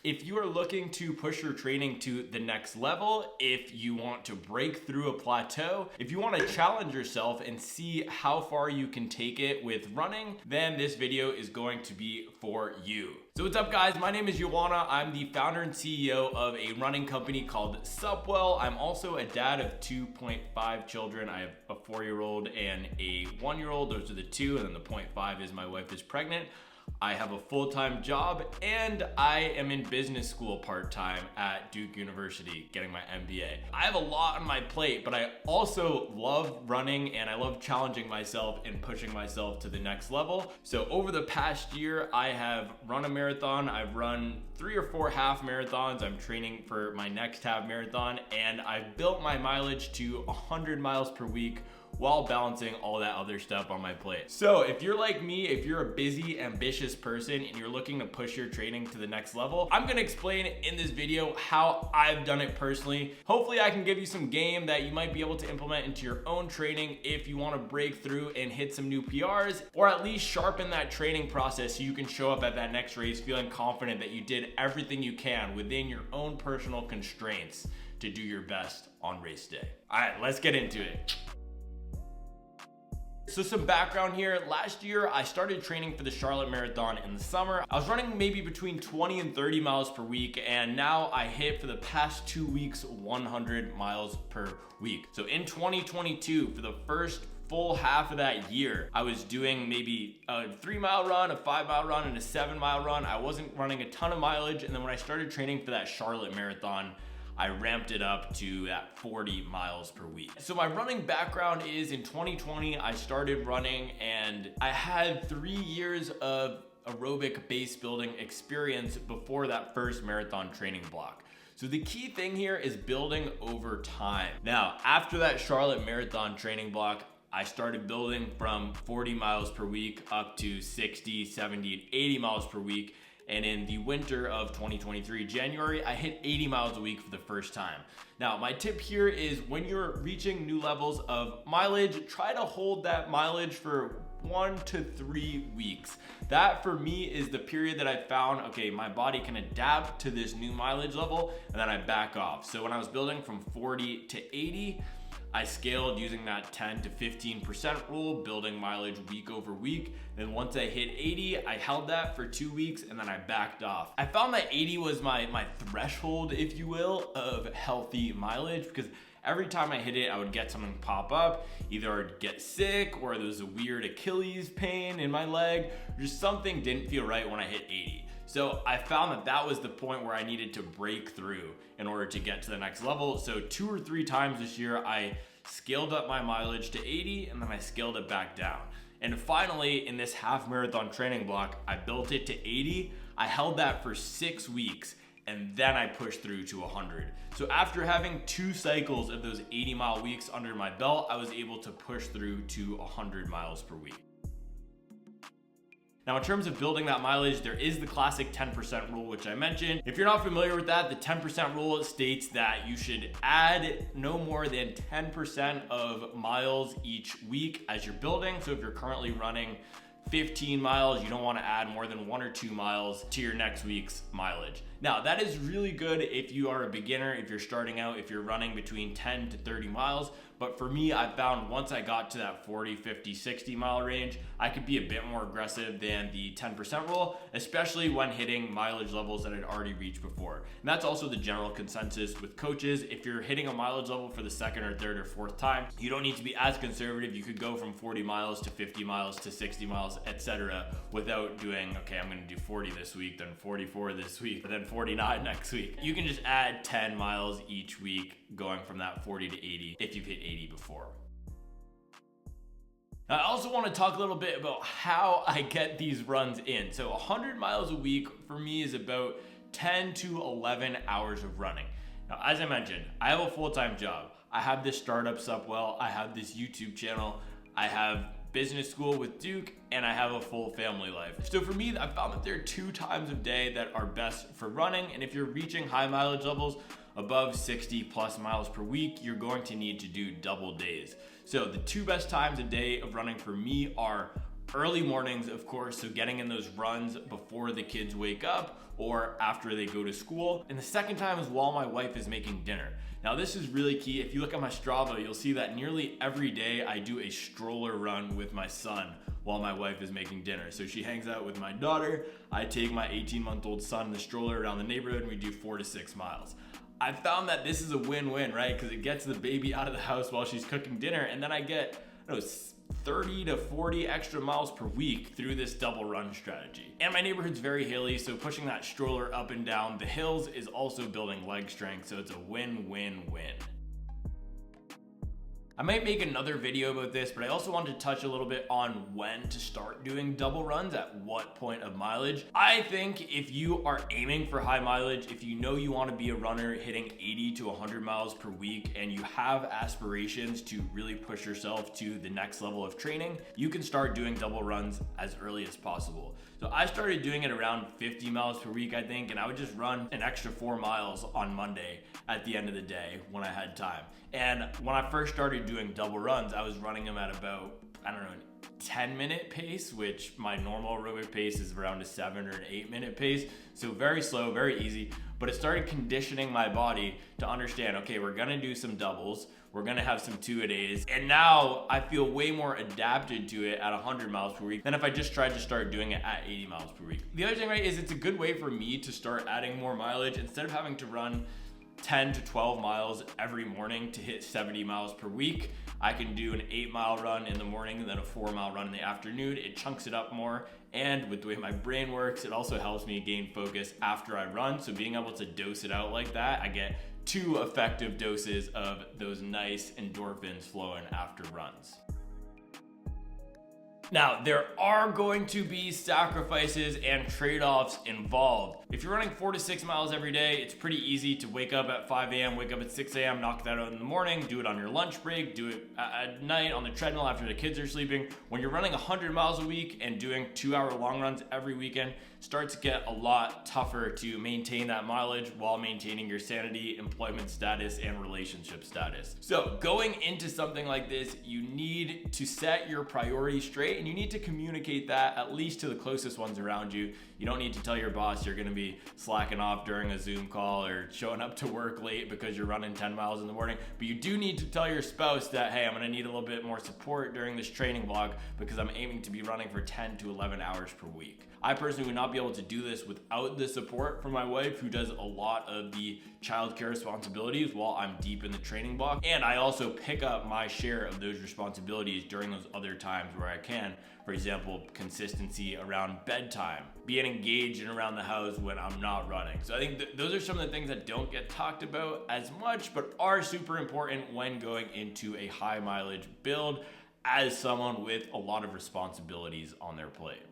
If you are looking to push your training to the next level, if you want to break through a plateau, if you want to challenge yourself and see how far you can take it with running, then this video is going to be for you. So what's up guys, my name is Joanna. I'm the founder and CEO of a running company called Supwell. I'm also a dad of 2.5 children. I have a 4-year-old and a 1-year-old. Those are the two, and then the 0.5 is my wife is pregnant. I have a full-time job and I am in business school part-time at Duke University getting my MBA. I have a lot on my plate, but I also love running and I love challenging myself and pushing myself to the next level. So over the past year, I have run a marathon. I've run 3 or 4 half marathons. I'm training for my next half marathon, and I've built my mileage to 100 miles per week while balancing all that other stuff on my plate. So if you're like me, if you're a busy, ambitious person and you're looking to push your training to the next level, I'm gonna explain in this video how I've done it personally. Hopefully I can give you some game that you might be able to implement into your own training if you wanna break through and hit some new PRs, or at least sharpen that training process so you can show up at that next race feeling confident that you did everything you can within your own personal constraints to do your best on race day. All right, let's get into it. So some background here. Last year, I started training for the Charlotte Marathon in the summer. I was running maybe between 20 and 30 miles per week, and now I hit for the past 2 weeks 100 miles per week. So in 2022, for the first full half of that year, I was doing maybe a 3-mile run, a 5-mile run, and a 7-mile run. I wasn't running a ton of mileage, and then when I started training for that Charlotte Marathon, I ramped it up to that 40 miles per week. So my running background is in 2020, I started running and I had 3 years of aerobic base building experience before that first marathon training block. So the key thing here is building over time. Now, after that Charlotte Marathon training block, I started building from 40 miles per week up to 60, 70, and 80 miles per week. And in the winter of 2023, January, I hit 80 miles a week for the first time. Now, my tip here is when you're reaching new levels of mileage, try to hold that mileage for 1 to 3 weeks. That for me is the period that I found, okay, my body can adapt to this new mileage level, and then I back off. So when I was building from 40 to 80, I scaled using that 10 to 15% rule, building mileage week over week. Then once I hit 80, I held that for 2 weeks and then I backed off. I found that 80 was my threshold, if you will, of healthy mileage, because every time I hit it, I would get something pop up. Either I'd get sick, or there was a weird Achilles pain in my leg, or just something didn't feel right when I hit 80. So I found that that was the point where I needed to break through in order to get to the next level. So 2 or 3 times this year, I scaled up my mileage to 80 and then I scaled it back down. And finally, in this half marathon training block, I built it to 80. I held that for 6 weeks and then I pushed through to 100. So after having 2 cycles of those 80-mile weeks under my belt, I was able to push through to 100 miles per week. Now, in terms of building that mileage, there is the classic 10% rule, which I mentioned. If you're not familiar with that, the 10% rule states that you should add no more than 10% of miles each week as you're building. So if you're currently running 15 miles, you don't want to add more than 1 or 2 miles to your next week's mileage. Now, that is really good if you are a beginner, if you're starting out, if you're running between 10 to 30 miles. But for me, I found once I got to that 40, 50, 60 mile range, I could be a bit more aggressive than the 10% rule, especially when hitting mileage levels that I'd already reached before. And that's also the general consensus with coaches. If you're hitting a mileage level for the 2nd or 3rd or 4th time, you don't need to be as conservative. You could go from 40 miles to 50 miles to 60 miles, etc., without doing, okay, I'm gonna do 40 this week, then 44 this week, then 49 next week. You can just add 10 miles each week going from that 40 to 80 if you've hit 80 before. Now, I also want to talk a little bit about how I get these runs in. So 100 miles a week for me is about 10 to 11 hours of running. Now, as I mentioned, I have a full-time job. I have this startup Supwell, I have this YouTube channel, I have business school with Duke, and I have a full family life. So for me, I found that there are 2 times of day that are best for running, and if you're reaching high mileage levels, above 60 plus miles per week, you're going to need to do double days. So the 2 best times a day of running for me are Early mornings, of course, so getting in those runs before the kids wake up or after they go to school. And the second time is while my wife is making dinner. Now this is really key. If you look at my Strava, you'll see that nearly every day I do a stroller run with my son while my wife is making dinner. So she hangs out with my daughter. I take my 18-month-old son in the stroller around the neighborhood and we do 4 to 6 miles. I found that this is a win-win, right? Because it gets the baby out of the house while she's cooking dinner, and then I get 30 to 40 extra miles per week through this double run strategy. And my neighborhood's very hilly, so pushing that stroller up and down the hills is also building leg strength, so it's a win-win-win. I might make another video about this, but I also wanted to touch a little bit on when to start doing double runs, at what point of mileage. I think if you are aiming for high mileage, if you know you want to be a runner hitting 80 to 100 miles per week, and you have aspirations to really push yourself to the next level of training, you can start doing double runs as early as possible. So I started doing it around 50 miles per week, I think, and I would just run an extra 4 miles on Monday at the end of the day when I had time. And when I first started doing double runs, I was running them at about, 10-minute pace, which my normal aerobic pace is around a 7 or an 8-minute pace. So very slow, very easy, but it started conditioning my body to understand, okay, we're gonna do some doubles, we're gonna have some 2-a-days, and now I feel way more adapted to it at 100 miles per week than if I just tried to start doing it at 80 miles per week. The other thing, right, is it's a good way for me to start adding more mileage. Instead of having to run 10 to 12 miles every morning to hit 70 miles per week, I can do an 8-mile run in the morning and then a 4-mile run in the afternoon. It chunks it up more, and with the way my brain works, it also helps me gain focus after I run. So being able to dose it out like that, I get 2 effective doses of those nice endorphins flowing after runs. Now, there are going to be sacrifices and trade-offs involved. If you're running 4 to 6 miles every day, it's pretty easy to wake up at 5 a.m., wake up at 6 a.m., knock that out in the morning, do it on your lunch break, do it at night on the treadmill after the kids are sleeping. When you're running 100 miles a week and doing 2-hour long runs every weekend, it starts to get a lot tougher to maintain that mileage while maintaining your sanity, employment status, and relationship status. So going into something like this, you need to set your priorities straight, and you need to communicate that at least to the closest ones around you. You don't need to tell your boss you're gonna be slacking off during a Zoom call or showing up to work late because you're running 10 miles in the morning, but you do need to tell your spouse that, hey, I'm gonna need a little bit more support during this training block because I'm aiming to be running for 10 to 11 hours per week. I personally would not be able to do this without the support from my wife, who does a lot of the childcare responsibilities while I'm deep in the training block. And I also pick up my share of those responsibilities during those other times where I can. For example, consistency around bedtime, being engaged and around the house when I'm not running. So I think those are some of the things that don't get talked about as much, but are super important when going into a high mileage build as someone with a lot of responsibilities on their plate.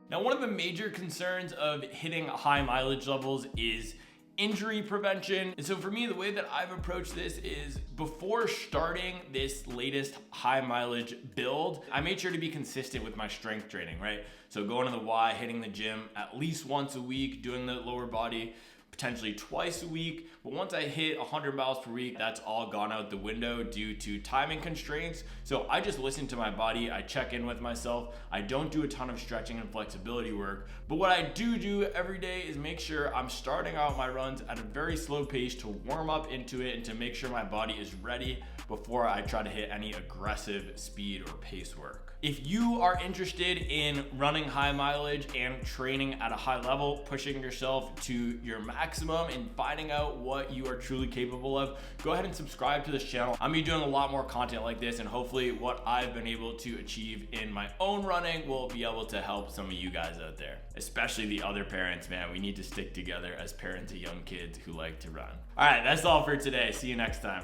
Now, one of the major concerns of hitting high mileage levels is injury prevention. And so for me, the way that I've approached this is before starting this latest high mileage build, I made sure to be consistent with my strength training, right? So going to the Y, hitting the gym at least once a week, doing the lower body potentially twice a week. But once I hit 100 miles per week, that's all gone out the window due to timing constraints. So I just listen to my body. I check in with myself. I don't do a ton of stretching and flexibility work. But what I do every day is make sure I'm starting out my runs at a very slow pace to warm up into it and to make sure my body is ready before I try to hit any aggressive speed or pace work. If you are interested in running high mileage and training at a high level, pushing yourself to your maximum and finding out what you are truly capable of, go ahead and subscribe to this channel. I'm gonna be doing a lot more content like this, and hopefully what I've been able to achieve in my own running will be able to help some of you guys out there, especially the other parents. Man, we need to stick together as parents of young kids who like to run. All right, that's all for today. See you next time.